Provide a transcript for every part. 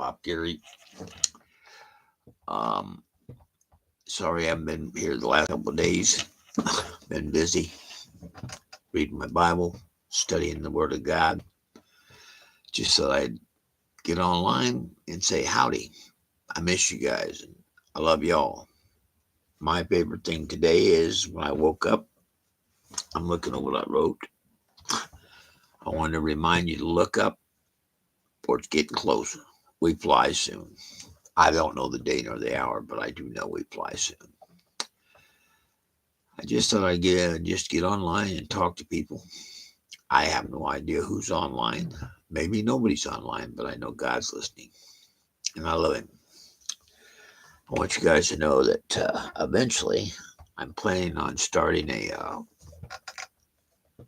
Pop Gary. Um, Sorry I haven't been here the last couple of days. Been busy reading my Bible, studying the Word of God. Just thought I'd get online and say howdy. I miss you guys and I love y'all. My favorite thing today is when I woke up, I'm looking at what I wrote. I want to remind you to look up for it's getting closer. We fly soon. I don't know the day nor the hour, but I do know we fly soon. I just thought I'd just get online and talk to people. I have no idea who's online. Maybe nobody's online, but I know God's listening, and I love Him. I want you guys to know that eventually I'm planning on starting a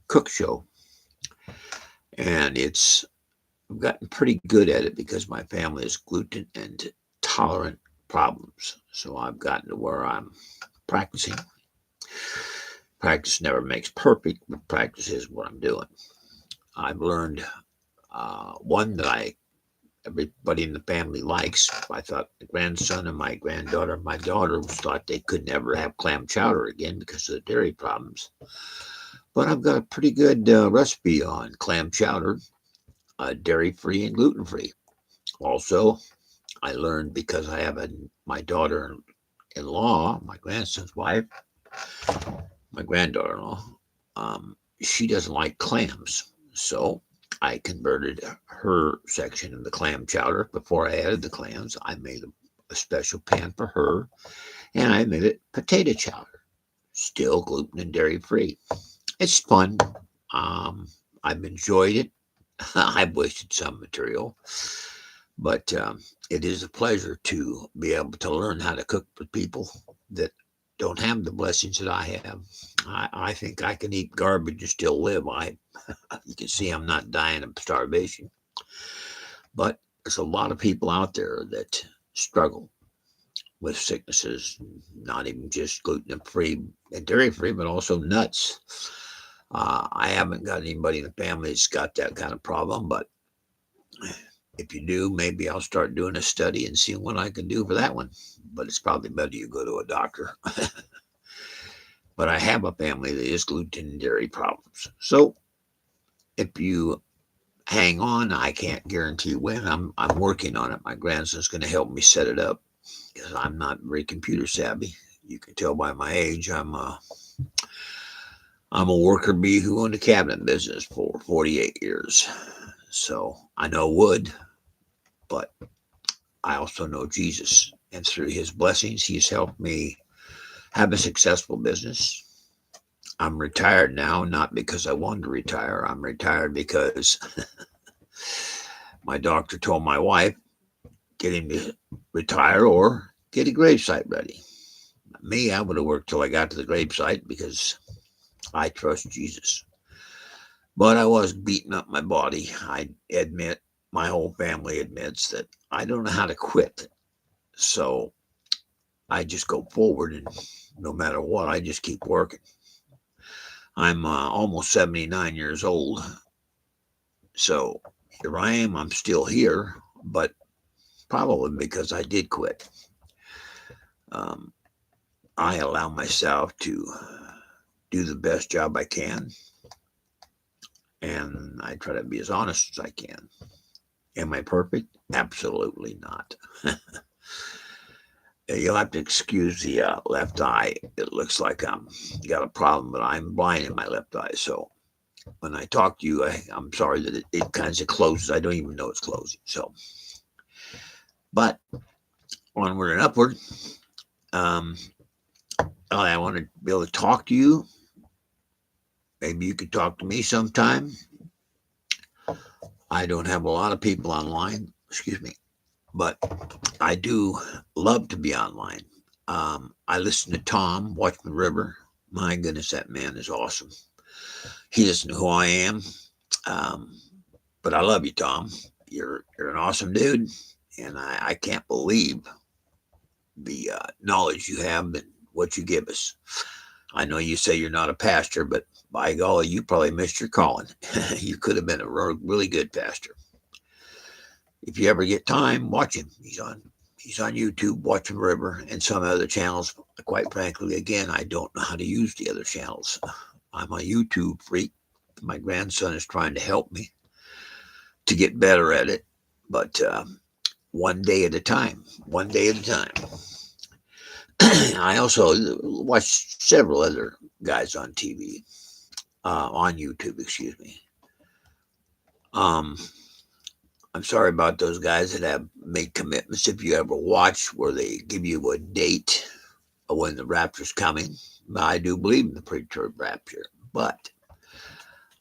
cook show, and I've gotten pretty good at it because my family is gluten and tolerant problems. So I've gotten to where I'm practicing. Practice never makes perfect, but practice is what I'm doing. I've learned one that everybody in the family likes. I thought the grandson and my daughter thought they could never have clam chowder again because of the dairy problems. But I've got a pretty good recipe on clam chowder, dairy free and gluten free. Also, I learned because I have my daughter in law, my grandson's wife, my granddaughter in law, she doesn't like clams. So I converted her section of the clam chowder. Before I added the clams, I made a special pan for her and I made it potato chowder, still gluten and dairy free. It's fun. I've enjoyed it. I've wasted some material, but it is a pleasure to be able to learn how to cook for people that don't have the blessings that I have. I think I can eat garbage and still live. You can see I'm not dying of starvation, but there's a lot of people out there that struggle with sicknesses, not even just gluten free and dairy free, but also nuts. I haven't got anybody in the family that's got that kind of problem, but if you do, maybe I'll start doing a study and see what I can do for that one. But it's probably better you go to a doctor. But I have a family that is gluten and dairy problems. So if you hang on, I can't guarantee when. I'm working on it. My grandson's going to help me set it up because I'm not very computer savvy. You can tell by my age. I'm a worker bee who owned a cabinet business for 48 years. So I know wood, but I also know Jesus. And through his blessings, he's helped me have a successful business. I'm retired now, not because I wanted to retire. I'm retired because my doctor told my wife, get him to retire or get a gravesite ready. Me, I would have worked till I got to the gravesite because I trust Jesus. But I was beating up my body. I admit, my whole family admits that I don't know how to quit. So I just go forward and no matter what, I just keep working. I'm almost 79 years old. So here I am. I'm still here, but probably because I did quit. Um, I allow myself to do the best job I can, and I try to be as honest as I can. Am I perfect? Absolutely not. You'll have to excuse the left eye. It looks like I'm got a problem, but I'm blind in my left eye. So when I talk to you, I'm sorry that it kind of closes. I don't even know it's closing. So, but onward and upward. Um, I want to be able to talk to you. Maybe you could talk to me sometime. I don't have a lot of people online. Excuse me, but I do love to be online. I listen to Tom, Watchman River. My goodness, that man is awesome. He doesn't know who I am, um, but I love you, Tom. You're an awesome dude, and I can't believe the knowledge you have and what you give us. I know you say you're not a pastor, but by golly, you probably missed your calling. You could have been a really good pastor. If you ever get time, watch him. He's on YouTube. Watch him River and some other channels. Quite frankly, again, I don't know how to use the other channels. I'm a YouTube freak. My grandson is trying to help me to get better at it, but one day at a time. One day at a time. I also watch several other guys on TV, on YouTube, excuse me. Um, I'm sorry about those guys that have made commitments. If you ever watch where they give you a date of when the rapture's coming, I do believe in the pre-trib rapture, but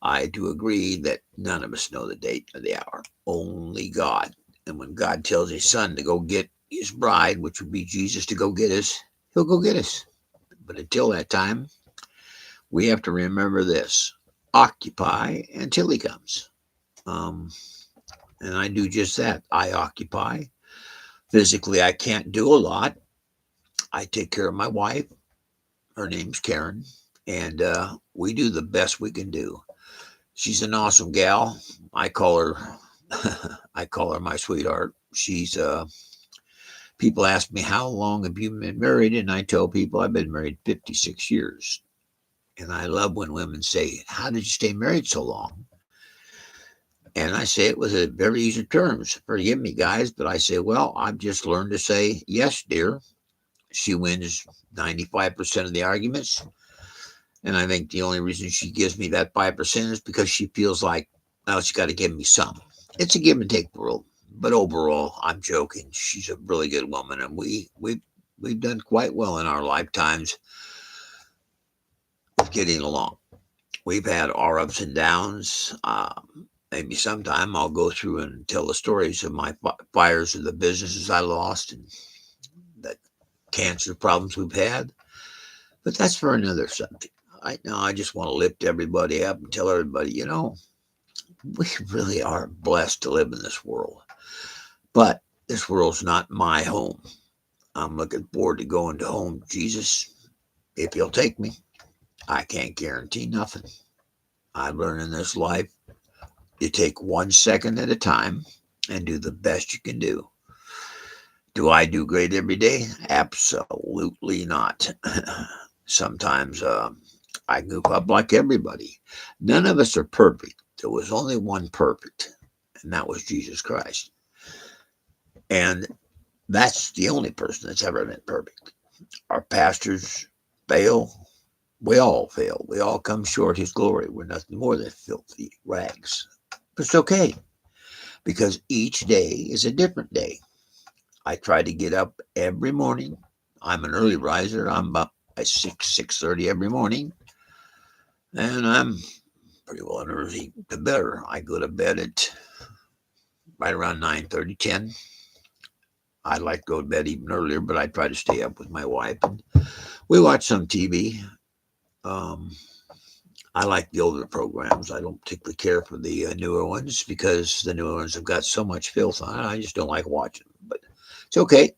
I do agree that none of us know the date or the hour. Only God. And when God tells his son to go get his bride, which would be Jesus, to go get us, he'll go get us. But until that time, we have to remember this: occupy until he comes. Um, and I do just that. I occupy. Physically, I can't do a lot. I take care of my wife. Her name's Karen. And we do the best we can do. She's an awesome gal. I call her, I call her my sweetheart. People ask me, how long have you been married? And I tell people I've been married 56 years. And I love when women say, how did you stay married so long? And I say it with a very easy terms. Forgive me, guys, but I say, well, I've just learned to say, yes, dear. She wins 95% of the arguments. And I think the only reason she gives me that 5% is because she feels like, well, she's got to give me some. It's a give and take world. But overall, I'm joking. She's a really good woman, and we've done quite well in our lifetimes of getting along. We've had our ups and downs. Maybe sometime I'll go through and tell the stories of my fires of the businesses I lost and the cancer problems we've had. But that's for another subject. Right now, I just want to lift everybody up and tell everybody, we really are blessed to live in this world. But this world's not my home. I'm looking forward to going to home, Jesus, if you'll take me. I can't guarantee nothing. I learned in this life you take 1 second at a time and do the best you can do. Do I do great every day? Absolutely not. Sometimes I goof up like everybody. None of us are perfect. There was only one perfect, and that was Jesus Christ. And that's the only person that's ever been perfect. Our pastors fail. We all fail. We all come short of his glory. We're nothing more than filthy rags. But it's okay because each day is a different day. I try to get up every morning. I'm an early riser. I'm up by 6:30 every morning. And I'm pretty well an early to better. I go to bed at right around 9:30, 10. I'd like to go to bed even earlier, but I try to stay up with my wife. And we watch some TV. Um, I like the older programs. I don't particularly care for the newer ones because the newer ones have got so much filth on it. I just don't like watching them. But it's okay.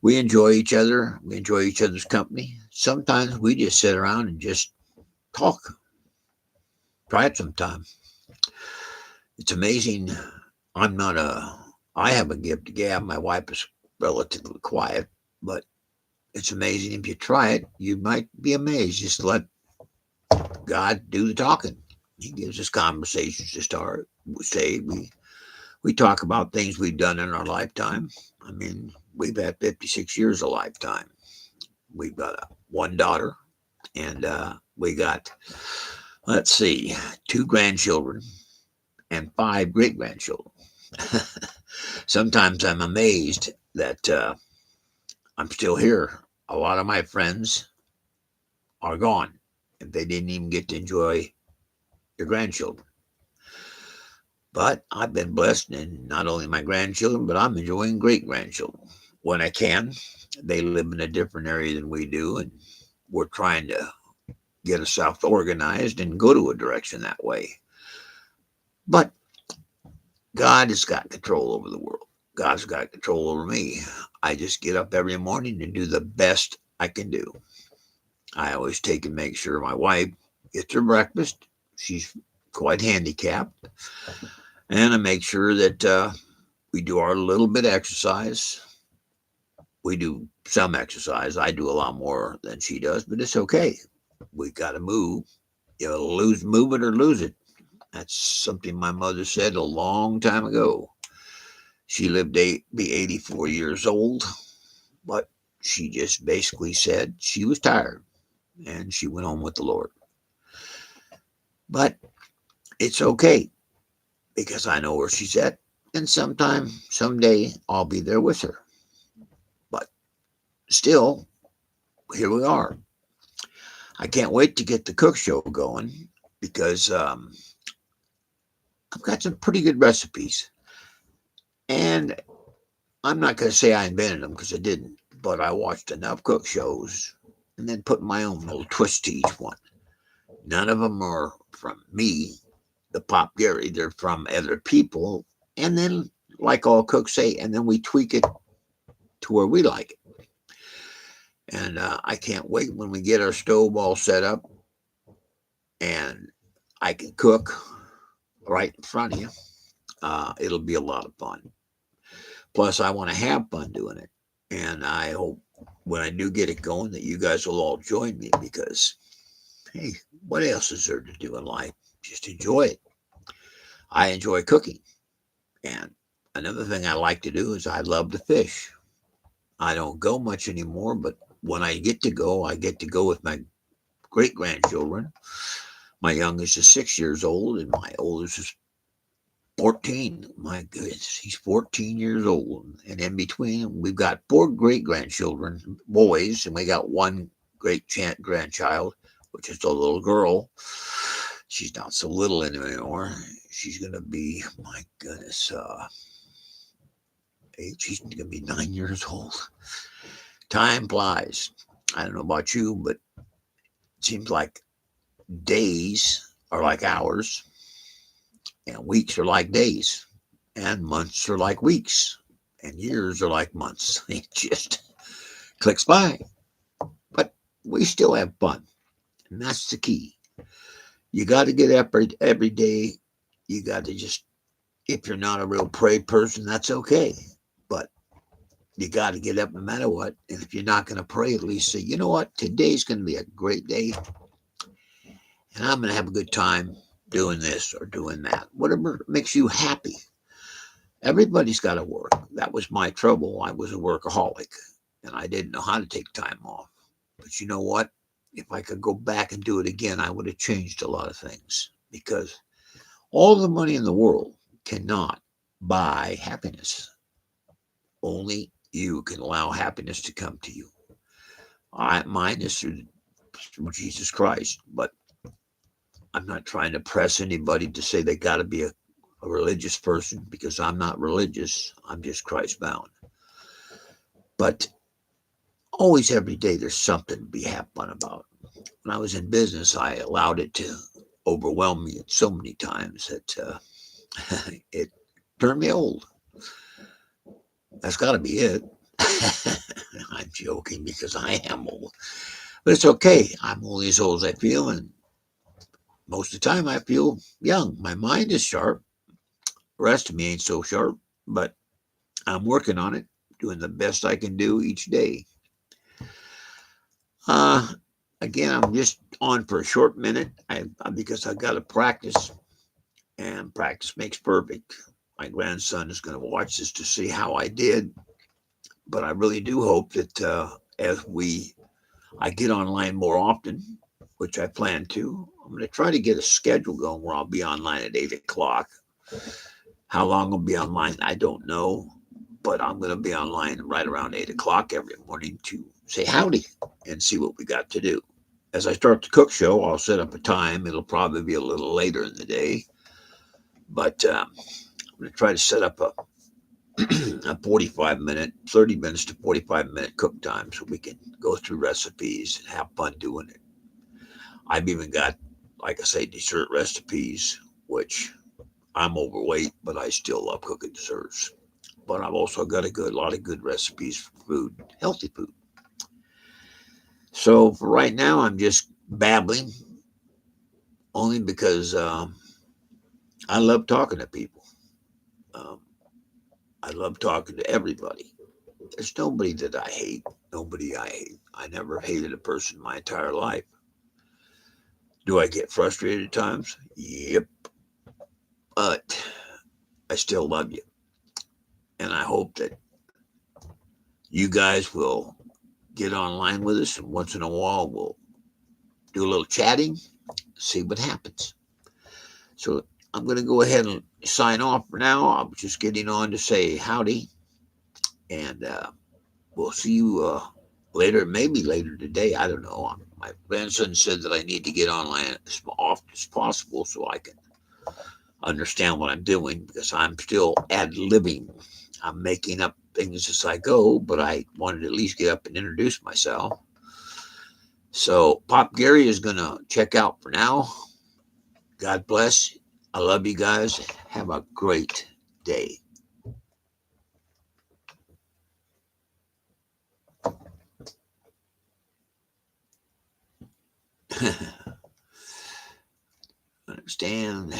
We enjoy each other. We enjoy each other's company. Sometimes we just sit around and just talk. Try it sometime. It's amazing. I'm not a. I have a gift to gab. My wife is relatively quiet, but it's amazing. If you try it, you might be amazed. Just let God do the talking. He gives us conversations to start. We talk about things we've done in our lifetime. I mean, we've had 56 years of lifetime. We've got one daughter, and we got, let's see, two grandchildren and five great grandchildren. Sometimes I'm amazed that I'm still here. A lot of my friends are gone, and they didn't even get to enjoy your grandchildren. But I've been blessed in not only my grandchildren, but I'm enjoying great grandchildren when I can. They live in a different area than we do, and we're trying to get ourselves organized and go to a direction that way. But God has got control over the world. God's got control over me. I just get up every morning and do the best I can do. I always take and make sure my wife gets her breakfast. She's quite handicapped. And I make sure that We do our little bit of exercise. We do some exercise. I do a lot more than she does, but it's okay. We got to move. You know, move it or lose it. That's something my mother said a long time ago. She lived to be 84 years old, but she just basically said she was tired and she went home with the Lord. But it's okay because I know where she's at, and someday, I'll be there with her. But still, here we are. I can't wait to get the cook show going because I've got some pretty good recipes. And I'm not going to say I invented them because I didn't, but I watched enough cook shows and then put my own little twist to each one. None of them are from me, the Pop Gary. They're from other people. And then, like all cooks say, and then we tweak it to where we like it. And I can't wait when we get our stove all set up and I can cook right in front of you. It'll be a lot of fun. Plus, I want to have fun doing it. And I hope when I do get it going that you guys will all join me because, hey, what else is there to do in life? Just enjoy it. I enjoy cooking. And another thing I like to do is I love to fish. I don't go much anymore, but when I get to go with my great grandchildren. My youngest is 6 years old, and my oldest is 14. My goodness, he's 14 years old. And in between, we've got four great grandchildren, boys, and we got one great grandchild, which is a little girl. She's not so little anymore. She's going to be, my goodness, she's going to be 9 years old. Time flies. I don't know about you, but it seems like days are like hours, and weeks are like days, and months are like weeks, and years are like months. It just clicks by. But we still have fun, and that's the key. You got to get up every day. You got to just, if you're not a real pray person, that's okay. But you got to get up no matter what. And if you're not going to pray, at least say, you know what, today's going to be a great day, and I'm going to have a good time doing this or doing that. Whatever makes you happy. Everybody's got to work. That was my trouble. I was a workaholic and I didn't know how to take time off. But you know what? If I could go back and do it again, I would have changed a lot of things because all the money in the world cannot buy happiness. Only you can allow happiness to come to you. Mine is through Jesus Christ, but I'm not trying to press anybody to say they got to be a religious person because I'm not religious. I'm just Christ bound. But always, every day, there's something to be have fun about. When I was in business, I allowed it to overwhelm me so many times that it turned me old. That's got to be it. I'm joking because I am old. But it's okay. I'm only as old as I feel, and most of the time I feel young. My mind is sharp. The rest of me ain't so sharp, but I'm working on it, doing the best I can do each day. Uh, Again, I'm just on for a short minute because I got to practice, and practice makes perfect. My grandson is going to watch this to see how I did, but I really do hope that as I get online more often, which I plan to, I'm going to try to get a schedule going where I'll be online at 8 o'clock. How long I'll be online, I don't know, but I'm going to be online right around 8 o'clock every morning to say howdy and see what we got to do. As I start the cook show, I'll set up a time. It'll probably be a little later in the day, but I'm going to try to set up a 45-minute, 30 minutes to 45-minute cook time so we can go through recipes and have fun doing it. I've even got, like I say, dessert recipes, which I'm overweight, but I still love cooking desserts. But I've also got a lot of good recipes for food, healthy food. So for right now, I'm just babbling only because I love talking to people. Um, I love talking to everybody. There's nobody that I hate. Nobody I hate. I never hated a person my entire life. Do I get frustrated at times? Yep. But I still love you. And I hope that you guys will get online with us, and once in a while we'll do a little chatting, see what happens. So I'm going to go ahead and sign off for now. I'm just getting on to say howdy, and we'll see you later, maybe later today. I don't know. My grandson said that I need to get online as often as possible so I can understand what I'm doing because I'm still ad libbing. I'm making up things as I go, but I wanted to at least get up and introduce myself. So Pop Gary is going to check out for now. God bless. I love you guys. Have a great day. Understand?